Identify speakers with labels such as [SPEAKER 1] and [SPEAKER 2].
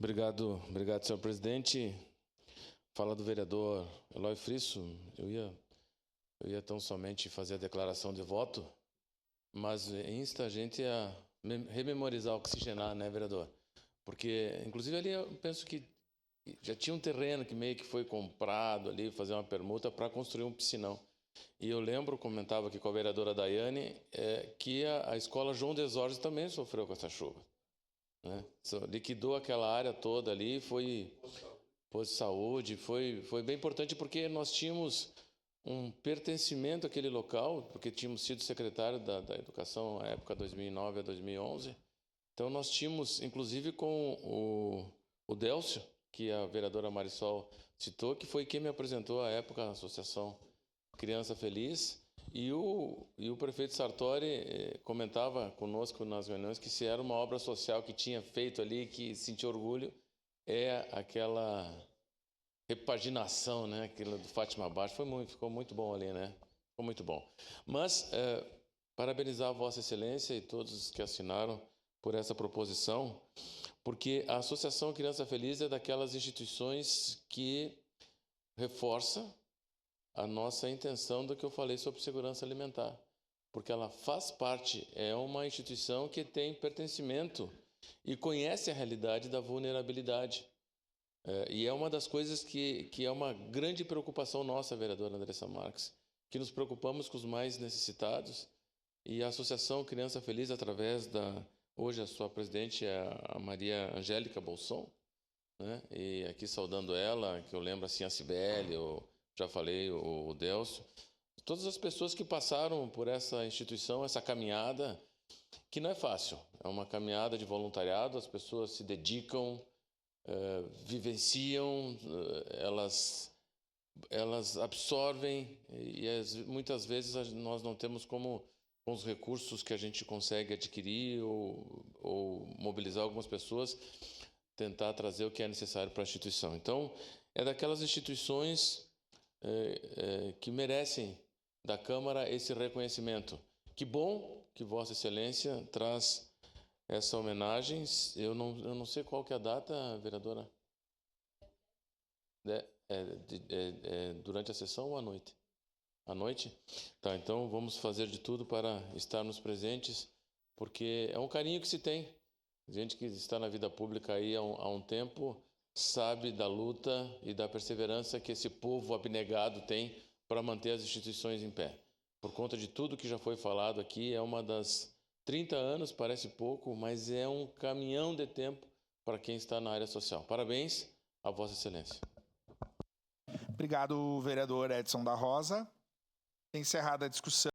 [SPEAKER 1] Obrigado, senhor presidente. Fala do vereador Eloy Frisso. Eu ia tão somente fazer a declaração de voto, mas insta a gente a rememorizar, oxigenar, né, vereador? Porque, inclusive, ali eu penso que já tinha um terreno que meio que foi comprado ali, fazer uma permuta para construir um piscinão. E eu lembro, comentava aqui com a vereadora Daiane, que a escola João Desores também sofreu com essa chuva, né? Liquidou aquela área toda ali, foi posto de saúde, foi bem importante porque nós tínhamos um pertencimento àquele local, porque tínhamos sido secretário da Educação na época 2009 a 2011. Então nós tínhamos, inclusive com o Délcio, que a vereadora Marisol citou, que foi quem me apresentou à época a Associação Criança Feliz, e o prefeito Sartori comentava conosco nas reuniões que se era uma obra social que tinha feito ali, que sentia orgulho, aquela repaginação, né? Aquilo do Fátima Abaixo, ficou muito bom ali, né? Ficou muito bom. Mas parabenizar a Vossa Excelência e todos os que assinaram por essa proposição, porque a Associação Criança Feliz é daquelas instituições que reforça a nossa intenção do que eu falei sobre segurança alimentar, porque ela faz parte, é uma instituição que tem pertencimento e conhece a realidade da vulnerabilidade. E é uma das coisas que é uma grande preocupação nossa, vereadora Andressa Marques, que nos preocupamos com os mais necessitados, e a Associação Criança Feliz, através hoje a sua presidente é a Maria Angélica Bolson, né? E aqui saudando ela, que eu lembro assim, a Cibele, eu já falei, o Delcio, todas as pessoas que passaram por essa instituição, essa caminhada, que não é fácil, é uma caminhada de voluntariado, as pessoas se dedicam, vivenciam, elas absorvem e muitas vezes nós não temos como, com os recursos que a gente consegue adquirir ou mobilizar algumas pessoas, tentar trazer o que é necessário para a instituição. Então, é daquelas instituições que merecem da Câmara esse reconhecimento. Que bom que Vossa Excelência traz essa homenagem. Eu não sei qual que é a data, vereadora. Durante a sessão ou à noite? À noite? Tá, então vamos fazer de tudo para estarmos presentes, porque é um carinho que se tem. Gente que está na vida pública aí há um tempo sabe da luta e da perseverança que esse povo abnegado tem para manter as instituições em pé. Por conta de tudo que já foi falado aqui, é uma das 30 anos, parece pouco, mas é um caminhão de tempo para quem está na área social. Parabéns a Vossa Excelência.
[SPEAKER 2] Obrigado, vereador Edson da Rosa. Encerrada a discussão.